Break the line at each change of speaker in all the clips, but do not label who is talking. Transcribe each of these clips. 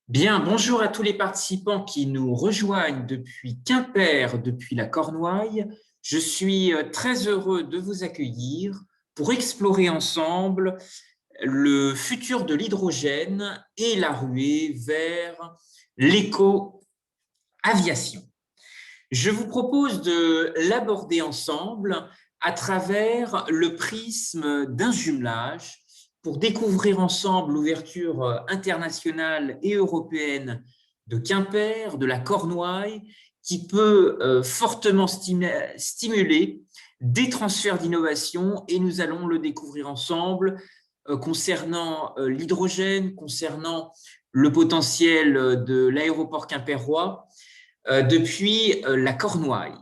Bien, bonjour à tous les participants qui nous rejoignent depuis Quimper, depuis la Cornouaille. Je suis très heureux de vous accueillir pour explorer ensemble le futur de l'hydrogène et la ruée vers l'éco-aviation. Je vous propose de l'aborder ensemble à travers le prisme d'un jumelage pour découvrir ensemble l'ouverture internationale et européenne de Quimper, de la Cornouaille, qui peut fortement stimuler des transferts d'innovation et nous allons le découvrir ensemble concernant l'hydrogène, concernant le potentiel de l'aéroport quimpérois depuis la Cornouaille.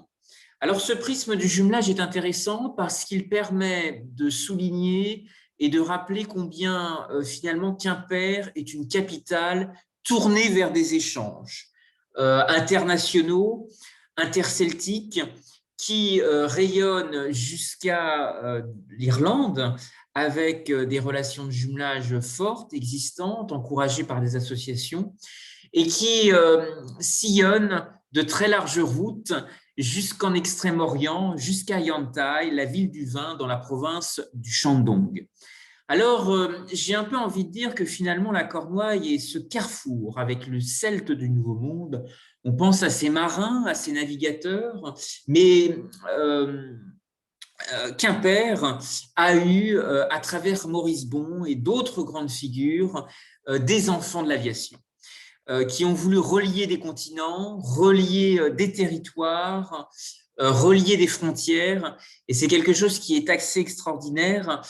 Alors, ce prisme du jumelage est intéressant parce qu'il permet de souligner et de rappeler combien finalement Quimper est une capitale tournée vers des échanges internationaux, interceltiques, qui rayonnent jusqu'à l'Irlande avec des relations de jumelage fortes, existantes, encouragées par des associations et qui sillonnent de très larges routes jusqu'en Extrême-Orient, jusqu'à Yantai, la ville du vin dans la province du Shandong. Alors, j'ai un peu envie de dire que finalement, la Cornouaille est ce carrefour avec le celte du Nouveau Monde. On pense à ces marins, à ces navigateurs, mais Quimper a eu, à travers Maurice Bon et d'autres grandes figures, des enfants de l'aviation qui ont voulu relier des continents, relier des territoires, relier des frontières. Et c'est quelque chose qui est assez extraordinaire,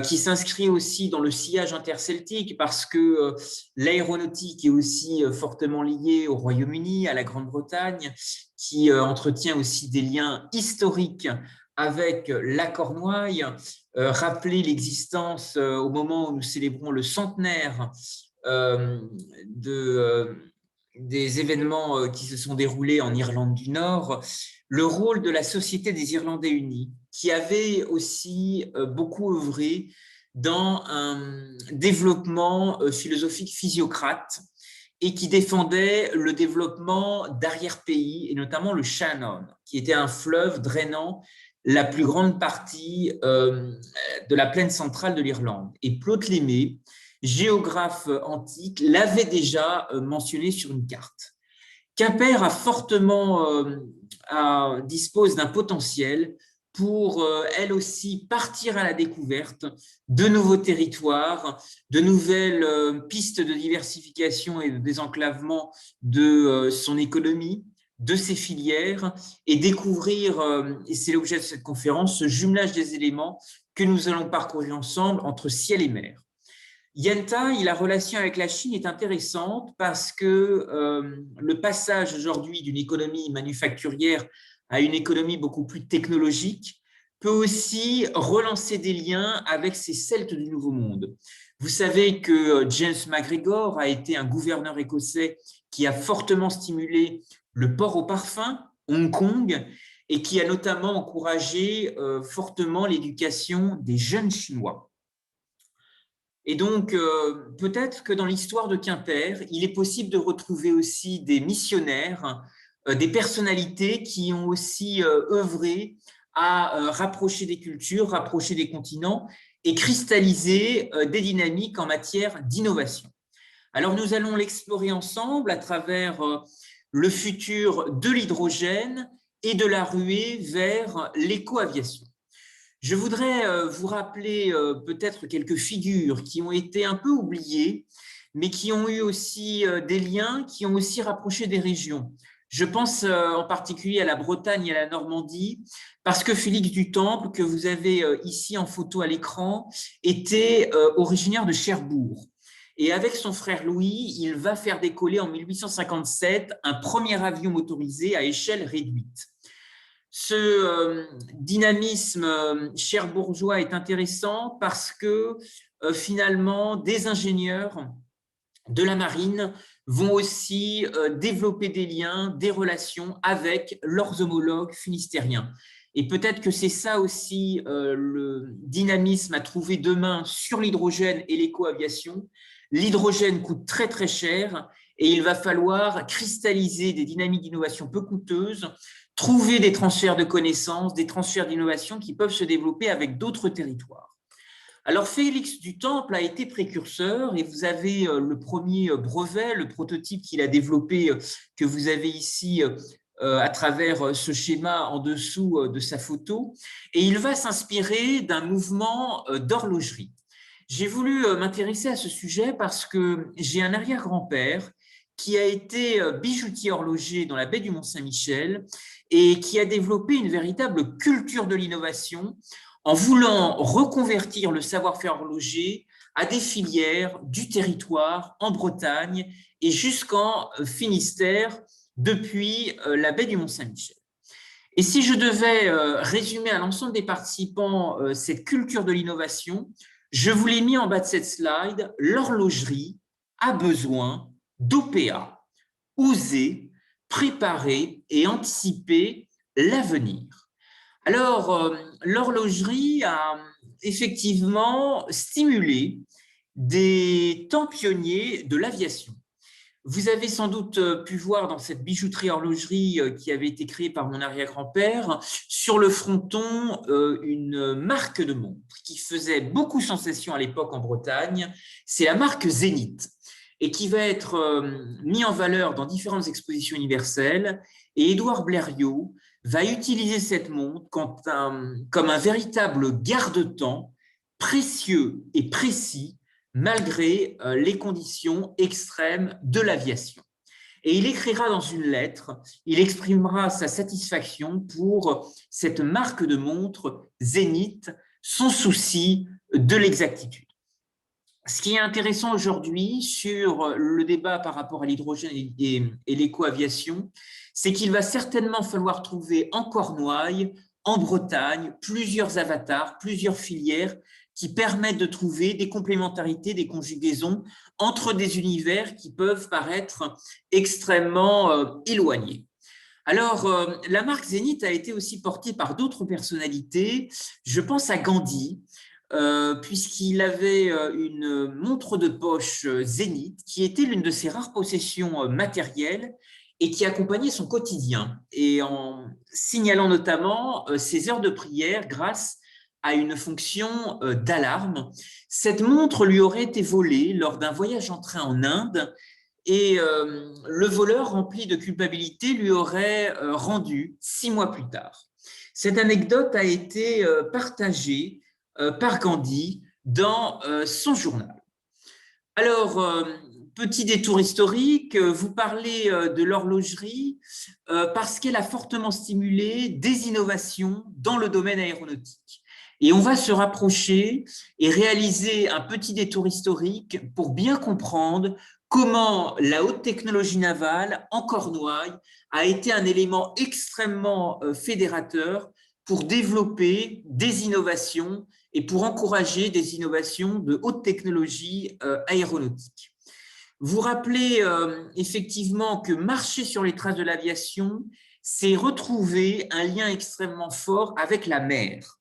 qui s'inscrit aussi dans le sillage interceltique parce que l'aéronautique est aussi fortement liée au Royaume-Uni, à la Grande-Bretagne, qui entretient aussi des liens historiques avec la Cornouaille, rappeler l'existence au moment où nous célébrons le centenaire euh, de, des événements qui se sont déroulés en Irlande du Nord, le rôle de la Société des Irlandais Unis, qui avait aussi beaucoup œuvré dans un développement philosophique physiocrate et qui défendait le développement d'arrière-pays, et notamment le Shannon, qui était un fleuve drainant la plus grande partie de la plaine centrale de l'Irlande. Et Ptolémée, géographe antique, l'avait déjà mentionné sur une carte. Quimper a fortement dispose d'un potentiel pour elle aussi partir à la découverte de nouveaux territoires, de nouvelles pistes de diversification et de désenclavement de son économie, de ses filières et découvrir, et c'est l'objet de cette conférence, ce jumelage des éléments que nous allons parcourir ensemble entre ciel et mer. Yantai, la relation avec la Chine est intéressante parce que le passage aujourd'hui d'une économie manufacturière à une économie beaucoup plus technologique peut aussi relancer des liens avec ces Celtes du Nouveau Monde. Vous savez que James MacGregor a été un gouverneur écossais qui a fortement stimulé le port au parfum, Hong Kong, et qui a notamment encouragé fortement l'éducation des jeunes Chinois. Et donc, peut-être que dans l'histoire de Quimper, il est possible de retrouver aussi des missionnaires, des personnalités qui ont aussi œuvré à rapprocher des cultures, rapprocher des continents et cristalliser des dynamiques en matière d'innovation. Alors, nous allons l'explorer ensemble à travers le futur de l'hydrogène et de la ruée vers l'éco-aviation. Je voudrais vous rappeler peut-être quelques figures qui ont été un peu oubliées, mais qui ont eu aussi des liens, qui ont aussi rapproché des régions. Je pense en particulier à la Bretagne et à la Normandie, parce que Félix du Temple, que vous avez ici en photo à l'écran, était originaire de Cherbourg. Et avec son frère Louis, il va faire décoller en 1857 un premier avion motorisé à échelle réduite. Ce dynamisme cherbourgeois est intéressant parce que finalement, des ingénieurs de la marine vont aussi développer des liens, des relations avec leurs homologues finistériens. Et peut-être que c'est ça aussi le dynamisme à trouver demain sur l'hydrogène et l'éco-aviation. L'hydrogène coûte très très cher et il va falloir cristalliser des dynamiques d'innovation peu coûteuses, trouver des transferts de connaissances, des transferts d'innovation qui peuvent se développer avec d'autres territoires. Alors, Félix Dutemple a été précurseur et vous avez le premier brevet, le prototype qu'il a développé, que vous avez ici à travers ce schéma en dessous de sa photo. Et il va s'inspirer d'un mouvement d'horlogerie. J'ai voulu m'intéresser à ce sujet parce que j'ai un arrière-grand-père qui a été bijoutier horloger dans la baie du Mont-Saint-Michel et qui a développé une véritable culture de l'innovation en voulant reconvertir le savoir-faire horloger à des filières du territoire en Bretagne et jusqu'en Finistère depuis la baie du Mont-Saint-Michel. Et si je devais résumer à l'ensemble des participants cette culture de l'innovation, je vous l'ai mis en bas de cette slide, l'horlogerie a besoin d'OPA, oser, préparer et anticiper l'avenir. Alors, l'horlogerie a effectivement stimulé des temps pionniers de l'aviation. Vous avez sans doute pu voir dans cette bijouterie-horlogerie qui avait été créée par mon arrière-grand-père, sur le fronton, une marque de montre qui faisait beaucoup sensation à l'époque en Bretagne. C'est la marque Zénith et qui va être mis en valeur dans différentes expositions universelles. Et Édouard Blériot va utiliser cette montre comme un véritable garde-temps précieux et précis malgré les conditions extrêmes de l'aviation. Et il écrira dans une lettre, il exprimera sa satisfaction pour cette marque de montre Zénith, son souci de l'exactitude. Ce qui est intéressant aujourd'hui sur le débat par rapport à l'hydrogène et l'éco-aviation, c'est qu'il va certainement falloir trouver en Cornouailles, en Bretagne, plusieurs avatars, plusieurs filières qui permettent de trouver des complémentarités, des conjugaisons entre des univers qui peuvent paraître extrêmement éloignés. Alors, la marque Zénith a été aussi portée par d'autres personnalités. Je pense à Gandhi, puisqu'il avait une montre de poche Zénith, qui était l'une de ses rares possessions matérielles et qui accompagnait son quotidien, et en signalant notamment ses heures de prière grâce à une fonction d'alarme. Cette montre lui aurait été volée lors d'un voyage en train en Inde, et le voleur, rempli de culpabilité, lui aurait rendu 6 mois plus tard. Cette anecdote a été partagée par Gandhi dans son journal. Alors, petit détour historique, vous parlez de l'horlogerie parce qu'elle a fortement stimulé des innovations dans le domaine aéronautique. Et on va se rapprocher et réaliser un petit détour historique pour bien comprendre comment la haute technologie navale en Cornouailles a été un élément extrêmement fédérateur pour développer des innovations et pour encourager des innovations de haute technologie aéronautique. Vous rappelez effectivement que marcher sur les traces de l'aviation, c'est retrouver un lien extrêmement fort avec la mer.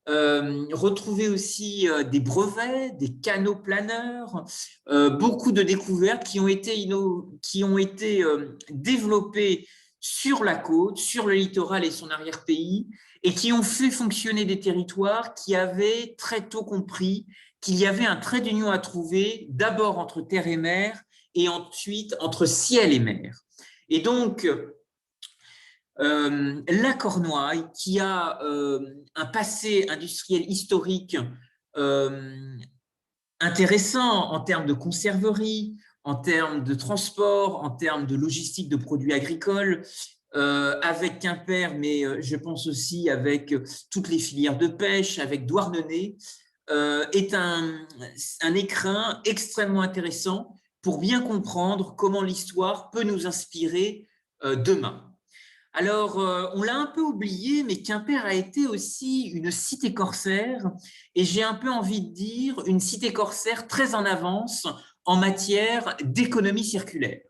Retrouver aussi des brevets, des canaux planeurs, beaucoup de découvertes qui ont été développées sur la côte, sur le littoral et son arrière-pays, et qui ont fait fonctionner des territoires qui avaient très tôt compris qu'il y avait un trait d'union à trouver, d'abord entre terre et mer, et ensuite entre ciel et mer. Et donc, la Cornouaille, qui a un passé industriel historique intéressant en termes de conserverie, en termes de transport, en termes de logistique de produits agricoles, avec Quimper, mais je pense aussi avec toutes les filières de pêche, avec Douarnenez, est un écrin extrêmement intéressant pour bien comprendre comment l'histoire peut nous inspirer demain. Alors, on l'a un peu oublié, mais Quimper a été aussi une cité corsaire, et j'ai un peu envie de dire une cité corsaire très en avance en matière d'économie circulaire.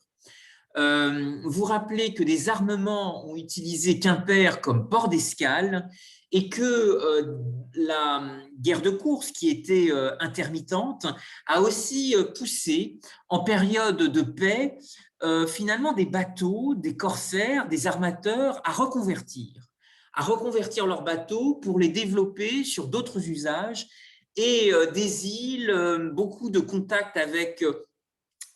Vous rappelez que des armements ont utilisé Quimper comme port d'escale, et que la guerre de course, qui était intermittente, a aussi poussé, en période de paix, finalement des bateaux, des corsaires, des armateurs à reconvertir leurs bateaux pour les développer sur d'autres usages et des îles, beaucoup de contacts avec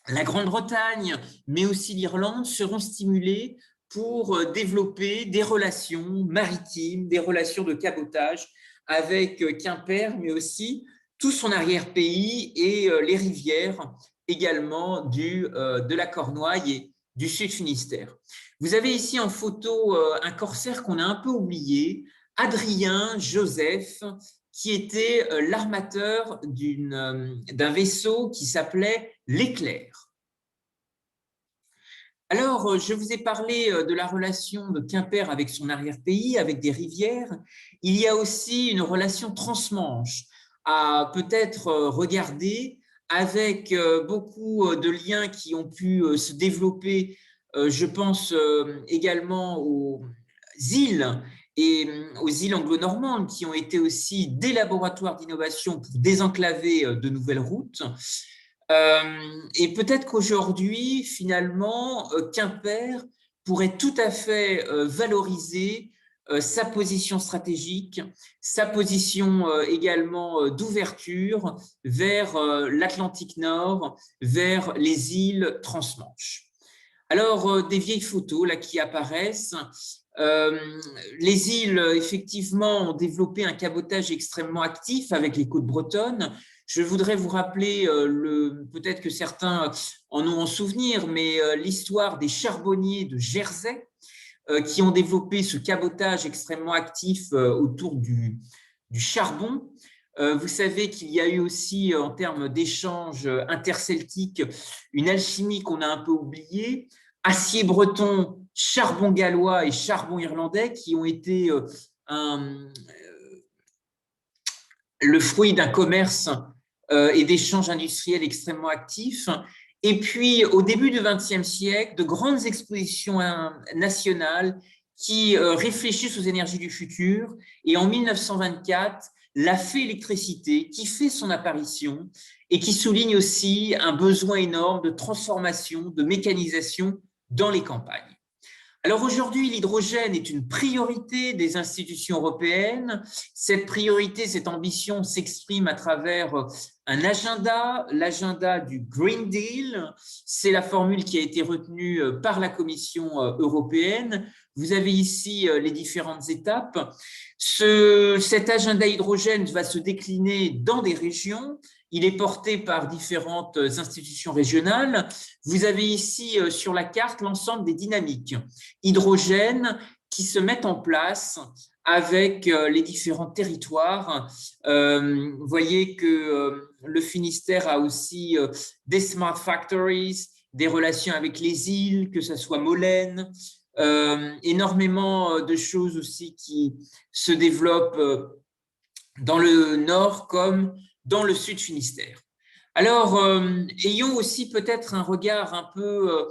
la Grande-Bretagne, mais aussi l'Irlande, seront stimulés pour développer des relations maritimes, des relations de cabotage avec Quimper, mais aussi tout son arrière-pays et les rivières également de la Cornouaille et du Sud-Finistère. Vous avez ici en photo un corsaire qu'on a un peu oublié, Adrien Joseph, qui était l'armateur d'un vaisseau qui s'appelait l'Éclair. Alors, je vous ai parlé de la relation de Quimper avec son arrière-pays, avec des rivières. Il y a aussi une relation transmanche à peut-être regarder avec beaucoup de liens qui ont pu se développer. Je pense également aux îles et aux îles anglo-normandes qui ont été aussi des laboratoires d'innovation pour désenclaver de nouvelles routes. Et peut-être qu'aujourd'hui, finalement, Quimper pourrait tout à fait valoriser sa position stratégique, sa position également d'ouverture vers l'Atlantique Nord, vers les îles transmanche. Alors, des vieilles photos là qui apparaissent. Les îles, effectivement, ont développé un cabotage extrêmement actif avec les côtes bretonnes. Je voudrais vous rappeler, peut-être que certains en ont en souvenir, mais l'histoire des charbonniers de Jersey qui ont développé ce cabotage extrêmement actif autour du charbon. Vous savez qu'il y a eu aussi, en termes d'échanges interceltiques, une alchimie qu'on a un peu oubliée. Acier breton, charbon gallois et charbon irlandais qui ont été le fruit d'un commerce et d'échanges industriels extrêmement actifs. Et puis, au début du XXe siècle, de grandes expositions nationales qui réfléchissent aux énergies du futur. Et en 1924, la fée électricité qui fait son apparition et qui souligne aussi un besoin énorme de transformation, de mécanisation dans les campagnes. Alors aujourd'hui, l'hydrogène est une priorité des institutions européennes. Cette priorité, cette ambition s'exprime à travers un agenda, l'agenda du Green Deal. C'est la formule qui a été retenue par la Commission européenne. Vous avez ici les différentes étapes. Cet agenda hydrogène va se décliner dans des régions. Il est porté par différentes institutions régionales. Vous avez ici sur la carte l'ensemble des dynamiques hydrogène qui se mettent en place avec les différents territoires. Vous voyez que le Finistère a aussi des smart factories, des relations avec les îles, que ce soit Molène, énormément de choses aussi qui se développent dans le nord comme dans le sud Finistère. Alors, ayons aussi peut-être un regard un peu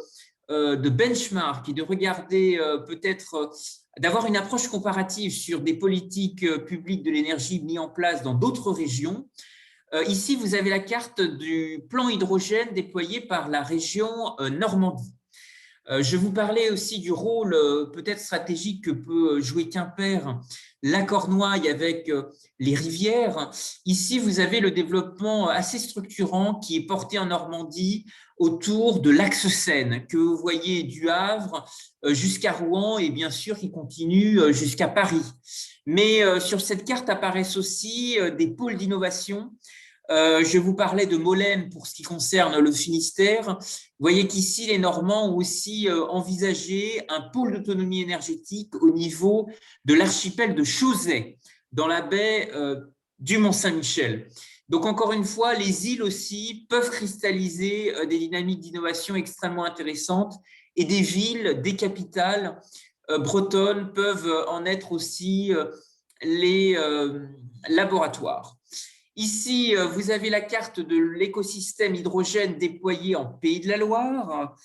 de benchmark et de regarder peut-être d'avoir une approche comparative sur des politiques publiques de l'énergie mises en place dans d'autres régions. Ici, vous avez la carte du plan hydrogène déployé par la région Normandie. Je vous parlais aussi du rôle peut-être stratégique que peut jouer Quimper, la Cornouaille avec les rivières. Ici, vous avez le développement assez structurant qui est porté en Normandie autour de l'axe Seine, que vous voyez du Havre jusqu'à Rouen et bien sûr qui continue jusqu'à Paris. Mais sur cette carte apparaissent aussi des pôles d'innovation. Je vous parlais de Molène pour ce qui concerne le Finistère. Vous voyez qu'ici, les Normands ont aussi envisagé un pôle d'autonomie énergétique au niveau de l'archipel de Chausey, dans la baie du Mont-Saint-Michel. Donc, encore une fois, les îles aussi peuvent cristalliser des dynamiques d'innovation extrêmement intéressantes et des villes, des capitales bretonnes peuvent en être aussi les laboratoires. Ici, vous avez la carte de l'écosystème hydrogène déployé en Pays de la Loire.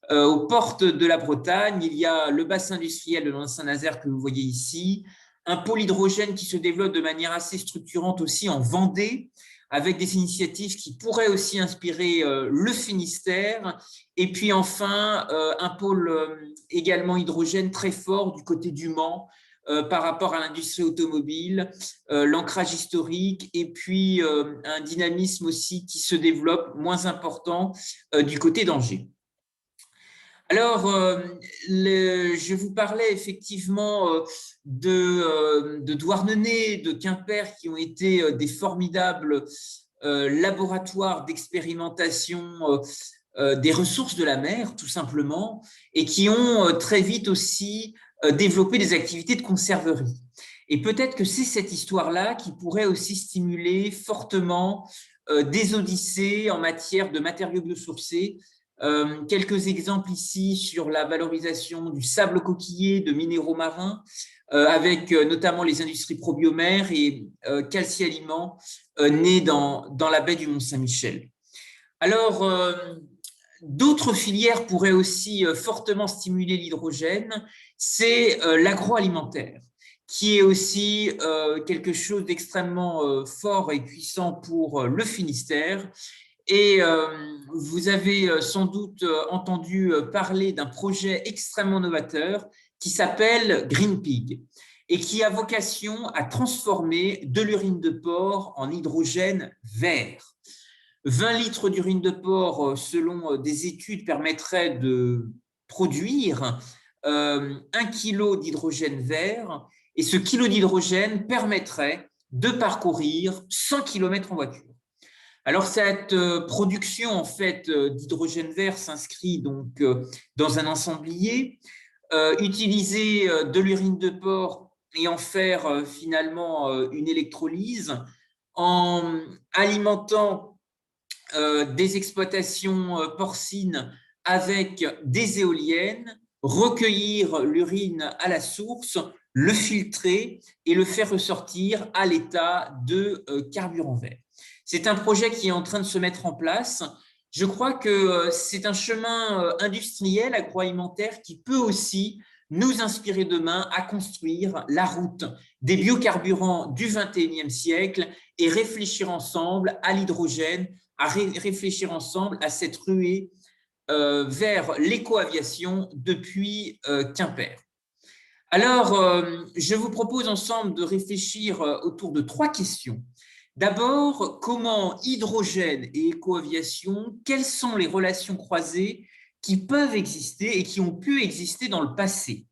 Aux portes de la Bretagne, il y a le bassin industriel de Saint-Nazaire que vous voyez ici, un pôle hydrogène qui se développe de manière assez structurante aussi en Vendée, avec des initiatives qui pourraient aussi inspirer le Finistère. Et puis enfin, un pôle également hydrogène très fort du côté du Mans, par rapport à l'industrie automobile, l'ancrage historique et puis un dynamisme aussi qui se développe moins important du côté d'Angers. Alors, je vous parlais effectivement de Douarnenez, de Quimper, qui ont été des formidables laboratoires d'expérimentation des ressources de la mer, tout simplement, et qui ont très vite aussi développé des activités de conserverie. Et peut-être que c'est cette histoire-là qui pourrait aussi stimuler fortement des odyssées en matière de matériaux biosourcés. Quelques exemples ici sur la valorisation du sable coquillé, de minéraux marins, avec notamment les industries probiomères et Calci Aliments, nés dans la baie du Mont-Saint-Michel. Alors, d'autres filières pourraient aussi fortement stimuler l'hydrogène, c'est l'agroalimentaire, qui est aussi quelque chose d'extrêmement fort et puissant pour le Finistère. Et vous avez sans doute entendu parler d'un projet extrêmement novateur qui s'appelle Green Pig et qui a vocation à transformer de l'urine de porc en hydrogène vert. 20 litres d'urine de porc, selon des études, permettraient de produire 1 kilo d'hydrogène vert, et ce kilo d'hydrogène permettrait de parcourir 100 km en voiture. Alors, cette production en fait, d'hydrogène vert s'inscrit donc dans un ensemblier, utiliser de l'urine de porc et en faire finalement une électrolyse en alimentant des exploitations porcines avec des éoliennes, recueillir l'urine à la source, le filtrer et le faire ressortir à l'état de carburant vert. C'est un projet qui est en train de se mettre en place. Je crois que c'est un chemin industriel, agroalimentaire, qui peut aussi nous inspirer demain à construire la route des biocarburants du XXIe siècle et réfléchir ensemble à l'hydrogène, à réfléchir ensemble à cette ruée vers l'éco-aviation depuis Quimper. Alors, je vous propose ensemble de réfléchir autour de 3 questions. D'abord, comment hydrogène et éco-aviation, quelles sont les relations croisées qui peuvent exister et qui ont pu exister dans le passé?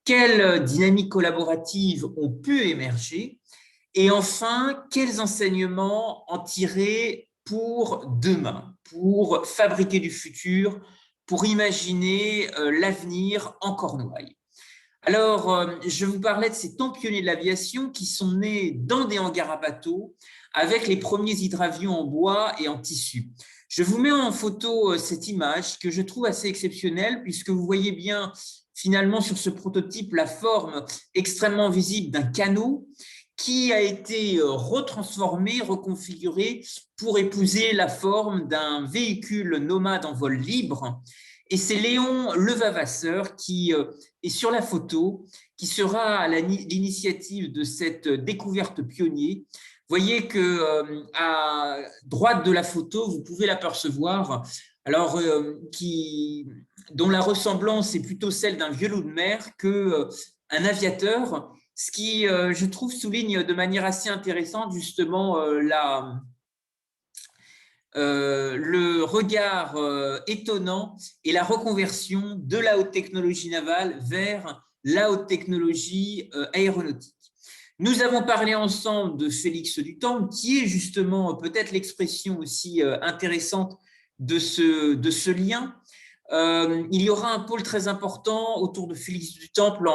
Quelles dynamiques collaboratives ont pu émerger? Et enfin, quels enseignements en tirer pour demain, pour fabriquer du futur, pour imaginer l'avenir en Cornouailles? Alors, je vous parlais de ces temps pionniers de l'aviation qui sont nés dans des hangars à bateaux avec les premiers hydravions en bois et en tissu. Je vous mets en photo cette image que je trouve assez exceptionnelle puisque vous voyez bien finalement sur ce prototype la forme extrêmement visible d'un canot qui a été retransformé, reconfiguré pour épouser la forme d'un véhicule nomade en vol libre. Et c'est Léon Levavasseur qui est sur la photo, qui sera à l'initiative de cette découverte pionnier. Vous voyez qu'à droite de la photo, vous pouvez l'apercevoir, alors dont la ressemblance est plutôt celle d'un vieux loup de mer qu'un aviateur, ce qui, je trouve, souligne de manière assez intéressante justement le regard étonnant et la reconversion de la haute technologie navale vers la haute technologie aéronautique. Nous avons parlé ensemble de Félix Dutemple, qui est justement peut-être l'expression aussi intéressante de ce lien. Il y aura un pôle très important autour de Félix Dutemple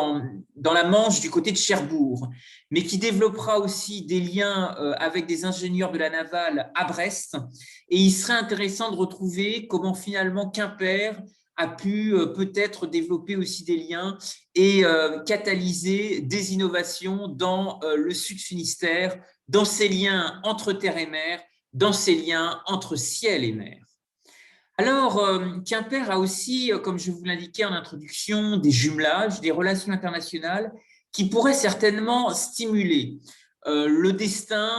dans la Manche du côté de Cherbourg, mais qui développera aussi des liens avec des ingénieurs de la navale à Brest. Et il serait intéressant de retrouver comment finalement Quimper a pu peut-être développer aussi des liens et catalyser des innovations dans le Sud Finistère, dans ces liens entre terre et mer, dans ces liens entre ciel et mer. Alors, Quimper a aussi, comme je vous l'indiquais en introduction, des jumelages, des relations internationales qui pourrait certainement stimuler le destin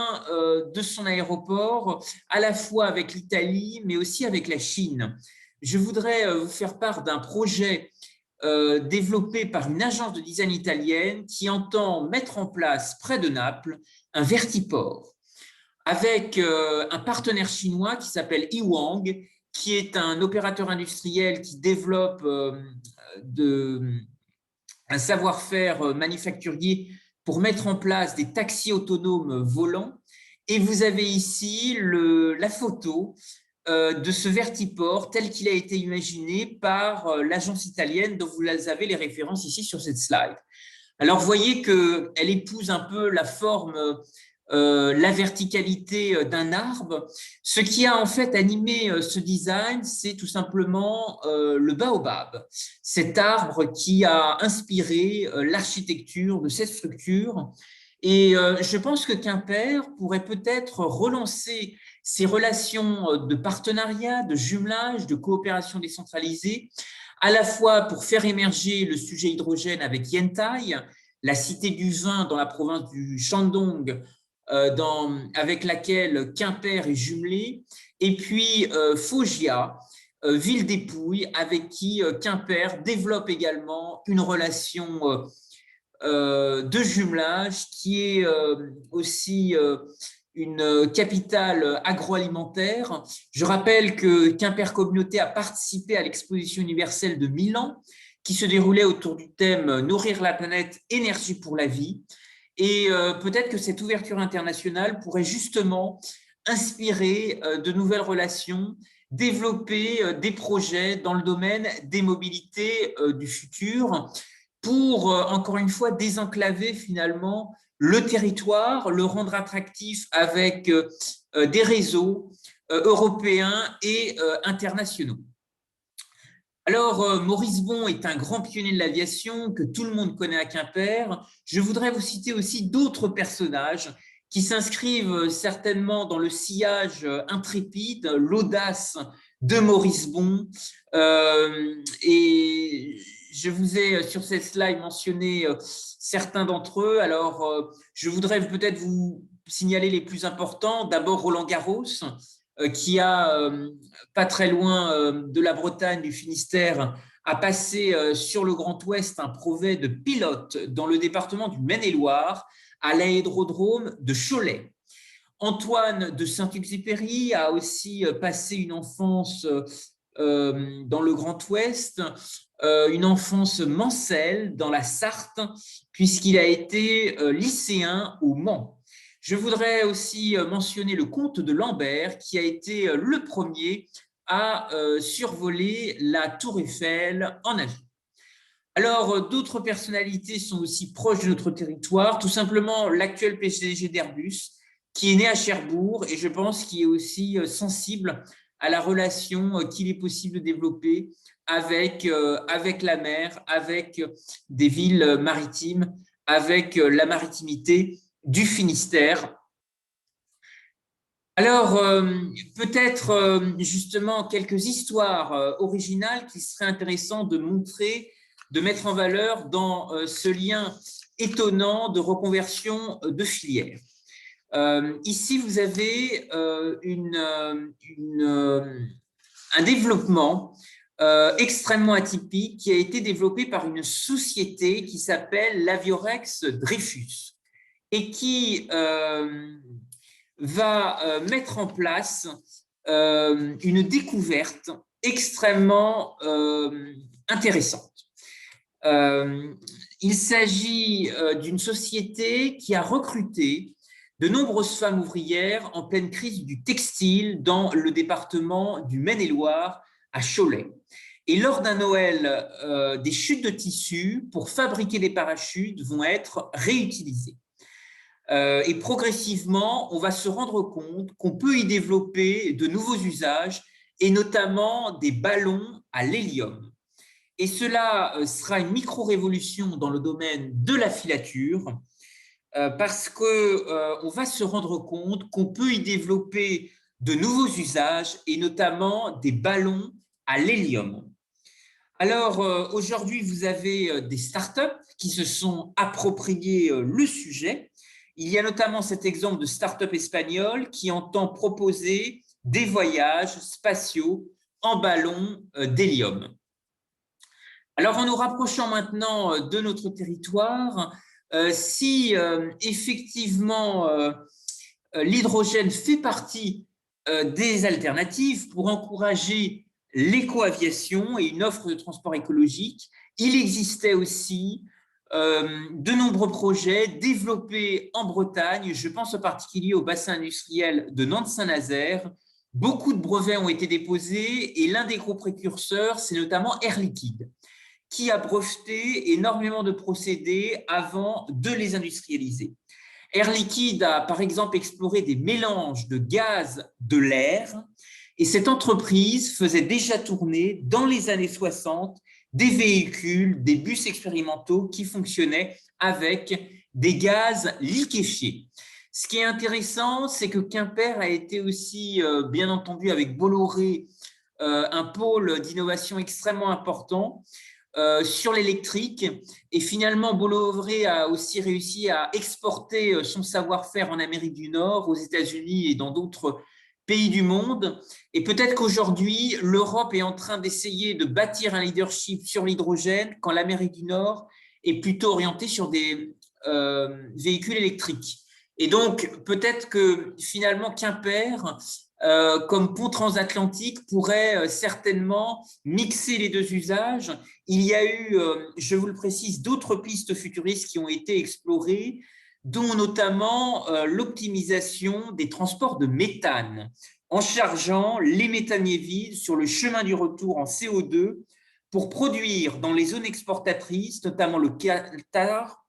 de son aéroport, à la fois avec l'Italie, mais aussi avec la Chine. Je voudrais vous faire part d'un projet développé par une agence de design italienne qui entend mettre en place près de Naples un vertiport avec un partenaire chinois qui s'appelle Iwang, qui est un opérateur industriel qui développe un savoir-faire manufacturier pour mettre en place des taxis autonomes volants. Et vous avez ici la photo de ce vertiport tel qu'il a été imaginé par l'agence italienne dont vous avez les références ici sur cette slide. Alors, vous voyez qu'elle épouse un peu la forme, la verticalité d'un arbre. Ce qui a en fait animé ce design, c'est tout simplement le baobab, cet arbre qui a inspiré l'architecture de cette structure. Et je pense que Quimper pourrait peut-être relancer ces relations de partenariat, de jumelage, de coopération décentralisée, à la fois pour faire émerger le sujet hydrogène avec Yantai, la cité du vin dans la province du Shandong, avec laquelle Quimper est jumelé, et puis Foggia, ville des Pouilles, avec qui Quimper développe également une relation de jumelage qui est aussi une capitale agroalimentaire. Je rappelle que Quimper Communauté a participé à l'exposition universelle de Milan, qui se déroulait autour du thème « Nourrir la planète, énergie pour la vie ». Et peut-être que cette ouverture internationale pourrait justement inspirer de nouvelles relations, développer des projets dans le domaine des mobilités du futur pour, encore une fois, désenclaver finalement le territoire, le rendre attractif avec des réseaux européens et internationaux. Alors, Maurice Bon est un grand pionnier de l'aviation que tout le monde connaît à Quimper. Je voudrais vous citer aussi d'autres personnages qui s'inscrivent certainement dans le sillage intrépide, l'audace de Maurice Bon. Et je vous ai sur cette slide mentionné certains d'entre eux. Alors, je voudrais peut-être vous signaler les plus importants. D'abord, Roland Garros, qui a, pas très loin de la Bretagne, du Finistère, a passé sur le Grand Ouest un brevet de pilote dans le département du Maine-et-Loire, à l'aérodrome de Cholet. Antoine de Saint-Exupéry a aussi passé une enfance dans le Grand Ouest, une enfance mancelle dans la Sarthe, puisqu'il a été lycéen au Mans. Je voudrais aussi mentionner le comte de Lambert, qui a été le premier à survoler la Tour Eiffel en avion. Alors, d'autres personnalités sont aussi proches de notre territoire, tout simplement l'actuel PDG d'Airbus, qui est né à Cherbourg et je pense qu'il est aussi sensible à la relation qu'il est possible de développer avec la mer, avec des villes maritimes, avec la maritimité du Finistère. Alors, peut-être justement quelques histoires originales qui seraient intéressantes de montrer, de mettre en valeur dans ce lien étonnant de reconversion de filière. Ici, vous avez un développement extrêmement atypique qui a été développé par une société qui s'appelle l'Aviorex Dreyfus et qui va mettre en place une découverte extrêmement intéressante. Il s'agit d'une société qui a recruté de nombreuses femmes ouvrières en pleine crise du textile dans le département du Maine-et-Loire à Cholet. Et lors d'un Noël, des chutes de tissus pour fabriquer des parachutes vont être réutilisées. Et progressivement, on va se rendre compte qu'on peut y développer de nouveaux usages et notamment des ballons à l'hélium. Et cela sera une micro-révolution dans le domaine de la filature parce qu'on va se rendre compte qu'on peut y développer de nouveaux usages et notamment des ballons à l'hélium. Alors, aujourd'hui, vous avez des startups qui se sont appropriées le sujet. Il y a notamment cet exemple de start-up espagnole qui entend proposer des voyages spatiaux en ballon d'hélium. Alors, en nous rapprochant maintenant de notre territoire, si effectivement l'hydrogène fait partie des alternatives pour encourager l'éco-aviation et une offre de transport écologique, il existait aussi de nombreux projets développés en Bretagne. Je pense en particulier au bassin industriel de Nantes-Saint-Nazaire. Beaucoup de brevets ont été déposés et l'un des gros précurseurs, c'est notamment Air Liquide, qui a breveté énormément de procédés avant de les industrialiser. Air Liquide a par exemple exploré des mélanges de gaz de l'air et cette entreprise faisait déjà tourner dans les années 60 des véhicules, des bus expérimentaux qui fonctionnaient avec des gaz liquéfiés. Ce qui est intéressant, c'est que Quimper a été aussi, bien entendu, avec Bolloré, un pôle d'innovation extrêmement important sur l'électrique. Et finalement, Bolloré a aussi réussi à exporter son savoir-faire en Amérique du Nord, aux États-Unis et dans d'autres pays du monde. Et peut-être qu'aujourd'hui, l'Europe est en train d'essayer de bâtir un leadership sur l'hydrogène quand l'Amérique du Nord est plutôt orientée sur des véhicules électriques. Et donc, peut-être que finalement, Quimper, comme pont transatlantique, pourrait certainement mixer les deux usages. Il y a eu, je vous le précise, d'autres pistes futuristes qui ont été explorées, dont notamment l'optimisation des transports de méthane, en chargeant les méthaniers vides sur le chemin du retour en CO2 pour produire dans les zones exportatrices, notamment le Qatar,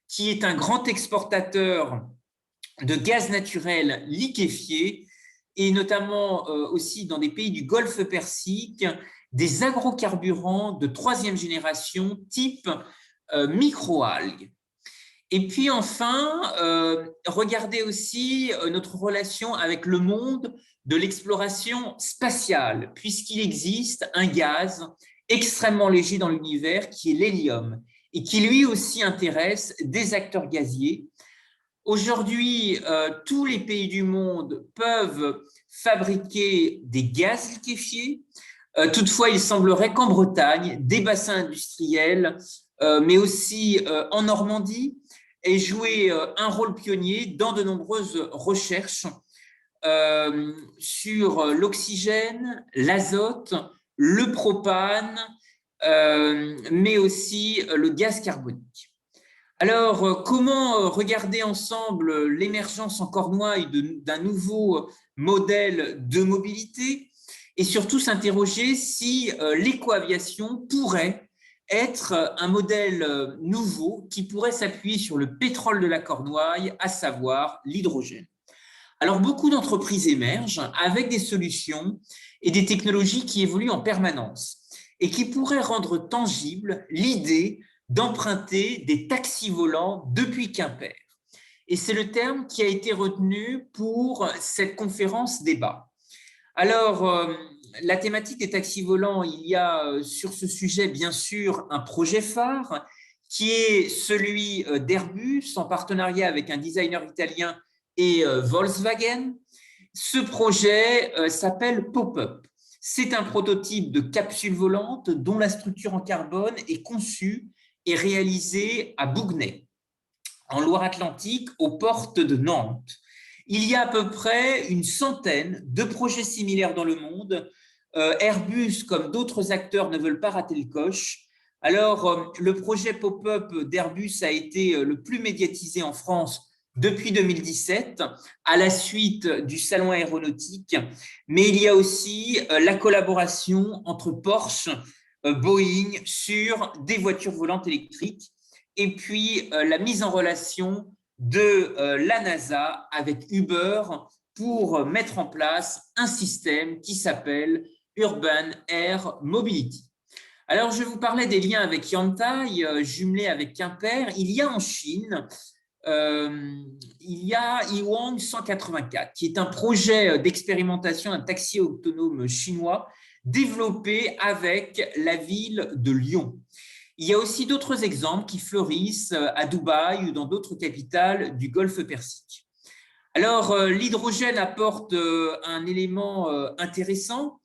qui est un grand exportateur de gaz naturel liquéfié, et notamment aussi dans des pays du Golfe Persique, des agrocarburants de troisième génération type microalgues. Et puis enfin, regardez aussi notre relation avec le monde de l'exploration spatiale, puisqu'il existe un gaz extrêmement léger dans l'univers qui est l'hélium et qui lui aussi intéresse des acteurs gaziers. Aujourd'hui, tous les pays du monde peuvent fabriquer des gaz liquéfiés. Toutefois, il semblerait qu'en Bretagne, des bassins industriels, mais aussi en Normandie, aient joué un rôle pionnier dans de nombreuses recherches sur l'oxygène, l'azote, le propane, mais aussi le gaz carbonique. Alors, comment regarder ensemble l'émergence en Cornouailles d'un nouveau modèle de mobilité et surtout s'interroger si l'écoaviation pourrait être un modèle nouveau qui pourrait s'appuyer sur le pétrole de la Cornouaille, à savoir l'hydrogène. Alors, beaucoup d'entreprises émergent avec des solutions et des technologies qui évoluent en permanence et qui pourraient rendre tangible l'idée d'emprunter des taxis volants depuis Quimper. Et c'est le terme qui a été retenu pour cette conférence débat. Alors, la thématique des taxis volants, il y a sur ce sujet, bien sûr, un projet phare qui est celui d'Airbus en partenariat avec un designer italien et Volkswagen. Ce projet s'appelle Pop-up. C'est un prototype de capsule volante dont la structure en carbone est conçue et réalisée à Bougnay, en Loire-Atlantique, aux portes de Nantes. Il y a à peu près une centaine de projets similaires dans le monde. Airbus, comme d'autres acteurs, ne veulent pas rater le coche. Alors, le projet Pop-up d'Airbus a été le plus médiatisé en France depuis 2017, à la suite du salon aéronautique, mais il y a aussi la collaboration entre Porsche, Boeing sur des voitures volantes électriques, et puis la mise en relation de la NASA avec Uber pour mettre en place un système qui s'appelle Urban Air Mobility. Alors, je vous parlais des liens avec Yantai, jumelés avec Quimper. Il y a en Chine il y a Iwang 184, qui est un projet d'expérimentation d'un taxi autonome chinois développé avec la ville de Lyon. Il y a aussi d'autres exemples qui fleurissent à Dubaï ou dans d'autres capitales du Golfe Persique. Alors, l'hydrogène apporte un élément intéressant,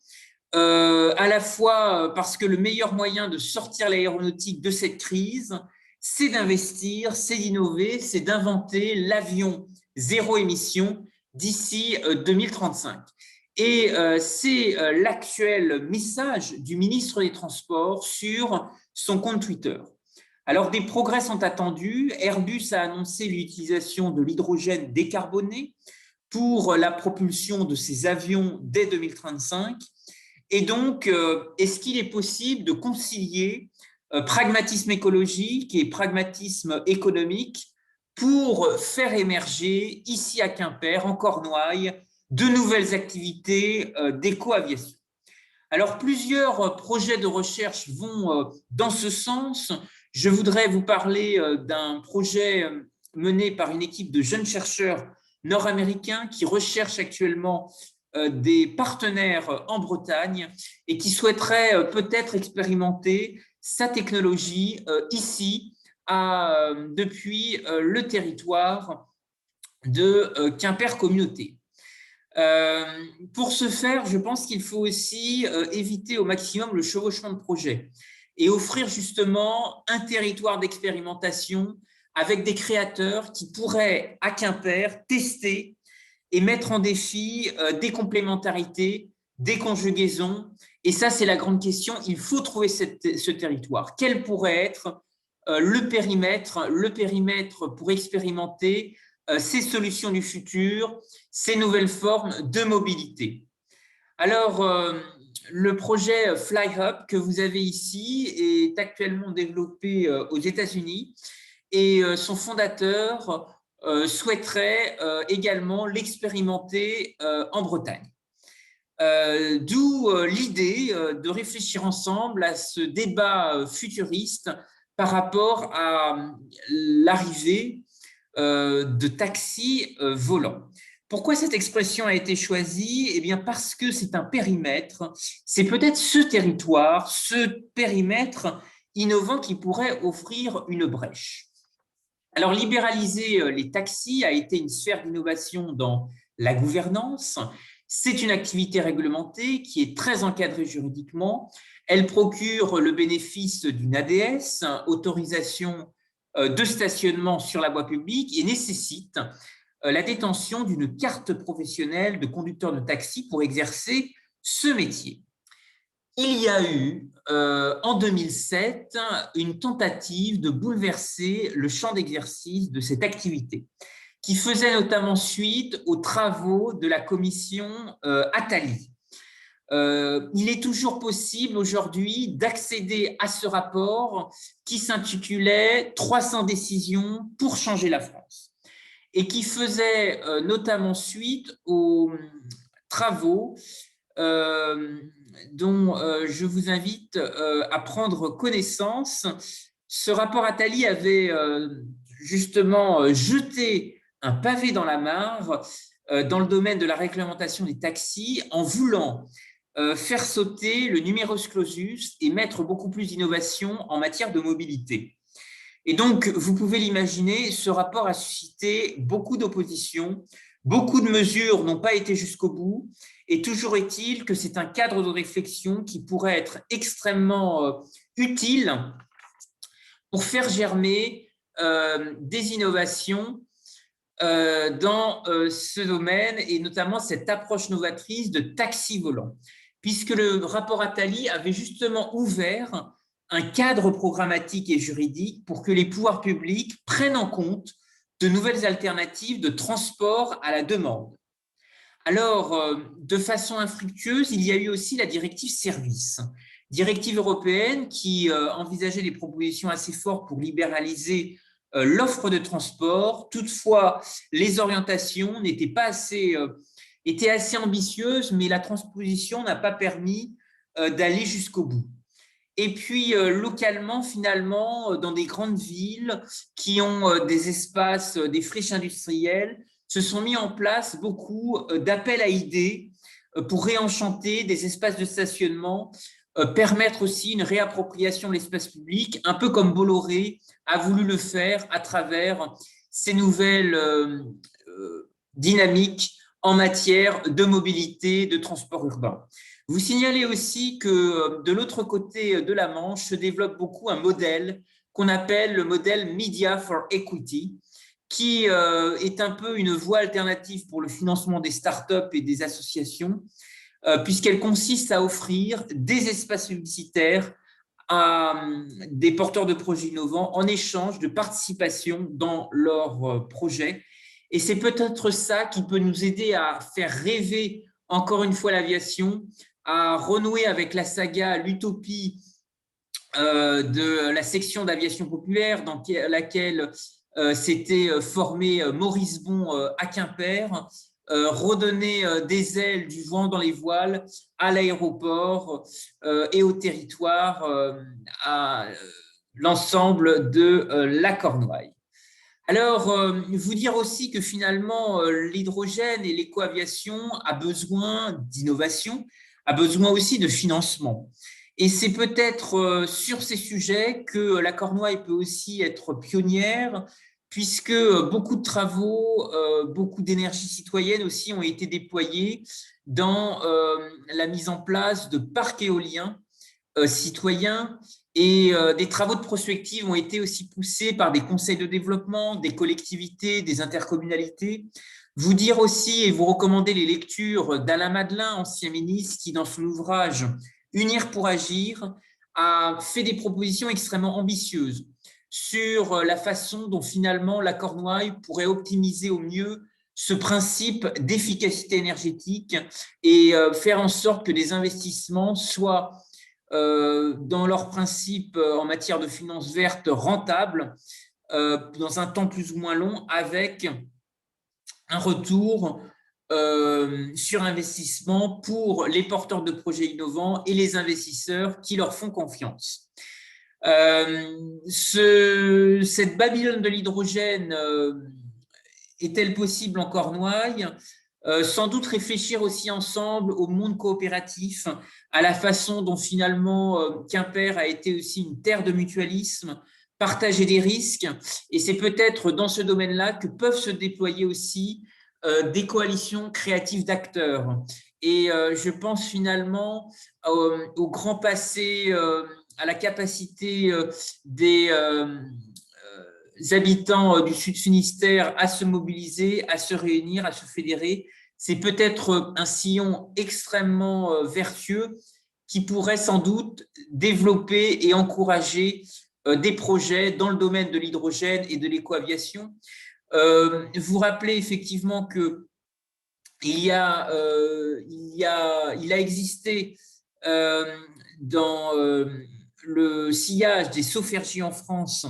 à la fois parce que le meilleur moyen de sortir l'aéronautique de cette crise, c'est d'investir, c'est d'innover, c'est d'inventer l'avion zéro émission d'ici 2035. Et c'est l'actuel message du ministre des Transports sur son compte Twitter. Alors, des progrès sont attendus. Airbus a annoncé l'utilisation de l'hydrogène décarboné pour la propulsion de ses avions dès 2035. Et donc, est-ce qu'il est possible de concilier pragmatisme écologique et pragmatisme économique pour faire émerger, ici à Quimper, en Cornouailles, de nouvelles activités d'éco-aviation? Alors, plusieurs projets de recherche vont dans ce sens. Je voudrais vous parler d'un projet mené par une équipe de jeunes chercheurs nord-américains qui recherchent actuellement des partenaires en Bretagne et qui souhaiteraient peut-être expérimenter sa technologie ici, depuis le territoire de Quimper Communauté. Pour ce faire, je pense qu'il faut aussi éviter au maximum le chevauchement de projet et offrir justement un territoire d'expérimentation avec des créateurs qui pourraient, à Quimper, tester et mettre en défi des complémentarités, des conjugaisons. Et ça, c'est la grande question. Il faut trouver ce territoire. Quel pourrait être le périmètre pour expérimenter ces solutions du futur, ces nouvelles formes de mobilité? Alors, le projet FlyHub que vous avez ici est actuellement développé aux États-Unis et son fondateur souhaiterait également l'expérimenter en Bretagne. D'où l'idée de réfléchir ensemble à ce débat futuriste par rapport à l'arrivée de taxis volants. Pourquoi cette expression a été choisie? Eh bien parce que c'est un périmètre, c'est peut-être ce territoire, ce périmètre innovant qui pourrait offrir une brèche. Alors, libéraliser les taxis a été une sphère d'innovation dans la gouvernance. C'est une activité réglementée qui est très encadrée juridiquement. Elle procure le bénéfice d'une ADS, autorisation de stationnement sur la voie publique, et nécessite la détention d'une carte professionnelle de conducteur de taxi pour exercer ce métier. Il y a eu en 2007 une tentative de bouleverser le champ d'exercice de cette activité, qui faisait notamment suite aux travaux de la commission Attali. Il est toujours possible aujourd'hui d'accéder à ce rapport qui s'intitulait « 300 décisions pour changer la France » et qui faisait notamment suite aux travaux dont je vous invite à prendre connaissance. Ce rapport Attali avait justement jeté un pavé dans la mare dans le domaine de la réglementation des taxis en voulant faire sauter le numerus clausus et mettre beaucoup plus d'innovation en matière de mobilité. Et donc, vous pouvez l'imaginer, ce rapport a suscité beaucoup d'opposition, beaucoup de mesures n'ont pas été jusqu'au bout, et toujours est-il que c'est un cadre de réflexion qui pourrait être extrêmement utile pour faire germer des innovations dans ce domaine, et notamment cette approche novatrice de taxi volant, puisque le rapport Attali avait justement ouvert un cadre programmatique et juridique pour que les pouvoirs publics prennent en compte de nouvelles alternatives de transport à la demande. Alors, de façon infructueuse, il y a eu aussi la directive service, directive européenne qui envisageait des propositions assez fortes pour libéraliser l'offre de transport. Toutefois, les orientations n'étaient pas étaient assez ambitieuses, mais la transposition n'a pas permis d'aller jusqu'au bout. Et puis, localement, finalement, dans des grandes villes qui ont des espaces, des friches industrielles, se sont mis en place beaucoup d'appels à idées pour réenchanter des espaces de stationnement, permettre aussi une réappropriation de l'espace public, un peu comme Bolloré a voulu le faire à travers ces nouvelles dynamiques en matière de mobilité, de transport urbain. Vous signalez aussi que de l'autre côté de la Manche se développe beaucoup un modèle qu'on appelle le modèle Media for Equity, qui est un peu une voie alternative pour le financement des startups et des associations, puisqu'elle consiste à offrir des espaces publicitaires à des porteurs de projets innovants en échange de participation dans leurs projets. Et c'est peut-être ça qui peut nous aider à faire rêver encore une fois l'aviation, à renouer avec la saga, l'utopie de la section d'aviation populaire dans laquelle s'était formé Maurice Bon à Quimper, redonner des ailes, du vent dans les voiles à l'aéroport et au territoire, à l'ensemble de la Cornouaille. Alors, vous dire aussi que finalement, l'hydrogène et l'écoaviation a besoin d'innovation, a besoin aussi de financement. Et c'est peut-être sur ces sujets que la Cornouaille peut aussi être pionnière, puisque beaucoup de travaux, beaucoup d'énergie citoyenne aussi ont été déployés dans la mise en place de parcs éoliens citoyens et des travaux de prospective ont été aussi poussés par des conseils de développement, des collectivités, des intercommunalités. Vous dire aussi et vous recommander les lectures d'Alain Madelin, ancien ministre, qui dans son ouvrage Unir pour agir a fait des propositions extrêmement ambitieuses sur la façon dont finalement la Cornouaille pourrait optimiser au mieux ce principe d'efficacité énergétique et faire en sorte que les investissements soient dans leurs principes en matière de finances vertes rentables dans un temps plus ou moins long avec un retour sur investissement pour les porteurs de projets innovants et les investisseurs qui leur font confiance. Cette Babylone de l'hydrogène est-elle possible en Cornouaille? Sans doute réfléchir aussi ensemble au monde coopératif, à la façon dont finalement Quimper a été aussi une terre de mutualisme, partager des risques, et c'est peut-être dans ce domaine-là que peuvent se déployer aussi des coalitions créatives d'acteurs. Et je pense finalement au grand passé, à la capacité des habitants du Sud Finistère à se mobiliser, à se réunir, à se fédérer. C'est peut-être un sillon extrêmement vertueux qui pourrait sans doute développer et encourager des projets dans le domaine de l'hydrogène et de l'écoaviation. Vous rappelez effectivement que il a existé dans le sillage des Sofergie en France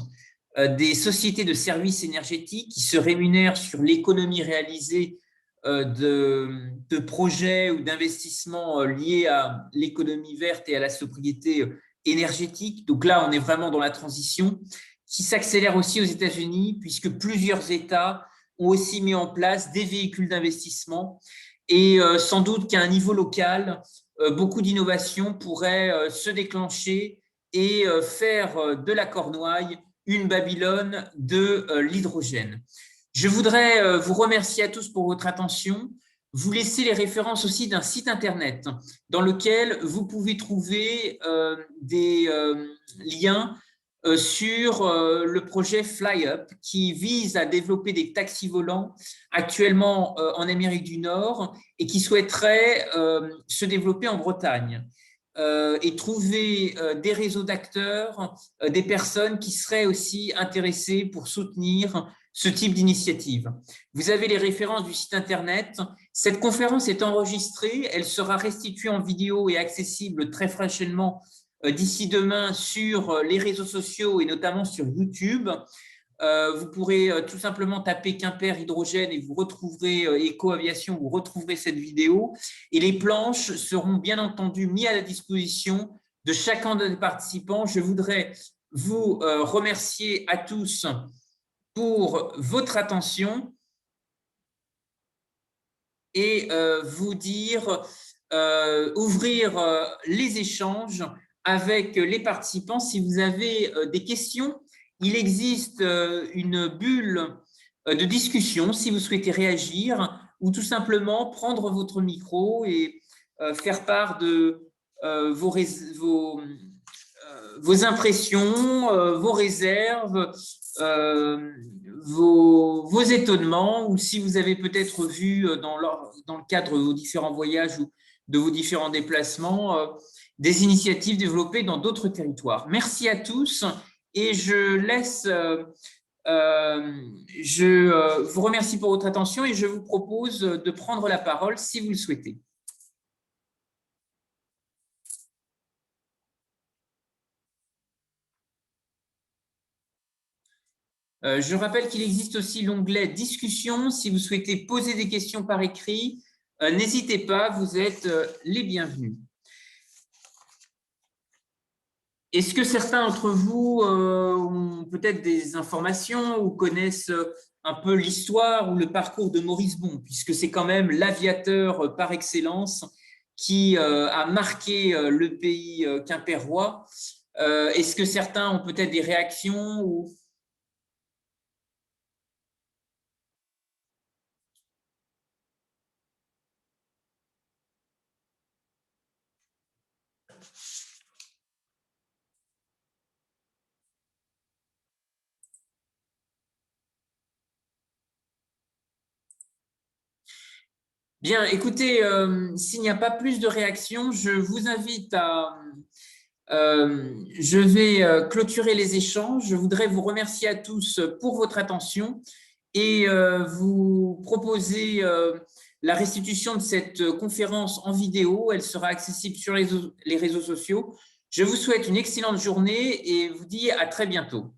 des sociétés de services énergétiques qui se rémunèrent sur l'économie réalisée de projets ou d'investissements liés à l'économie verte et à la sobriété énergétique. Donc là, on est vraiment dans la transition qui s'accélère aussi aux États-Unis puisque plusieurs États ont aussi mis en place des véhicules d'investissement et sans doute qu'à un niveau local, beaucoup d'innovations pourraient se déclencher et faire de la Cornouaille une Babylone de l'hydrogène. Je voudrais vous remercier à tous pour votre attention, vous laisser les références aussi d'un site internet dans lequel vous pouvez trouver des liens sur le projet FlyUp qui vise à développer des taxis volants actuellement en Amérique du Nord et qui souhaiterait se développer en Bretagne. Et trouver des réseaux d'acteurs, des personnes qui seraient aussi intéressées pour soutenir ce type d'initiative. Vous avez les références du site internet. Cette conférence est enregistrée, elle sera restituée en vidéo et accessible très prochainement d'ici demain sur les réseaux sociaux et notamment sur YouTube. Vous pourrez tout simplement taper Quimper hydrogène et vous retrouverez Éco-Aviation, vous retrouverez cette vidéo. Et les planches seront bien entendu mises à la disposition de chacun des participants. Je voudrais vous remercier à tous pour votre attention et vous dire, ouvrir les échanges avec les participants. Si vous avez des questions, il existe une bulle de discussion si vous souhaitez réagir ou tout simplement prendre votre micro et faire part de vos impressions, vos réserves, vos étonnements, ou si vous avez peut-être vu dans le cadre de vos différents voyages ou de vos différents déplacements, des initiatives développées dans d'autres territoires. Merci à tous et je vous remercie pour votre attention et je vous propose de prendre la parole si vous le souhaitez. Je rappelle qu'il existe aussi l'onglet « Discussion ». Si vous souhaitez poser des questions par écrit, n'hésitez pas, vous êtes les bienvenus. Est-ce que certains d'entre vous ont peut-être des informations ou connaissent un peu l'histoire ou le parcours de Maurice Bon, puisque c'est quand même l'aviateur par excellence qui a marqué le pays quimpérois. Est-ce que certains ont peut-être des réactions ou... Bien, écoutez, s'il n'y a pas plus de réactions, je vous invite à... je vais clôturer les échanges. Je voudrais vous remercier à tous pour votre attention et vous proposer la restitution de cette conférence en vidéo. Elle sera accessible sur les réseaux sociaux. Je vous souhaite une excellente journée et vous dis à très bientôt.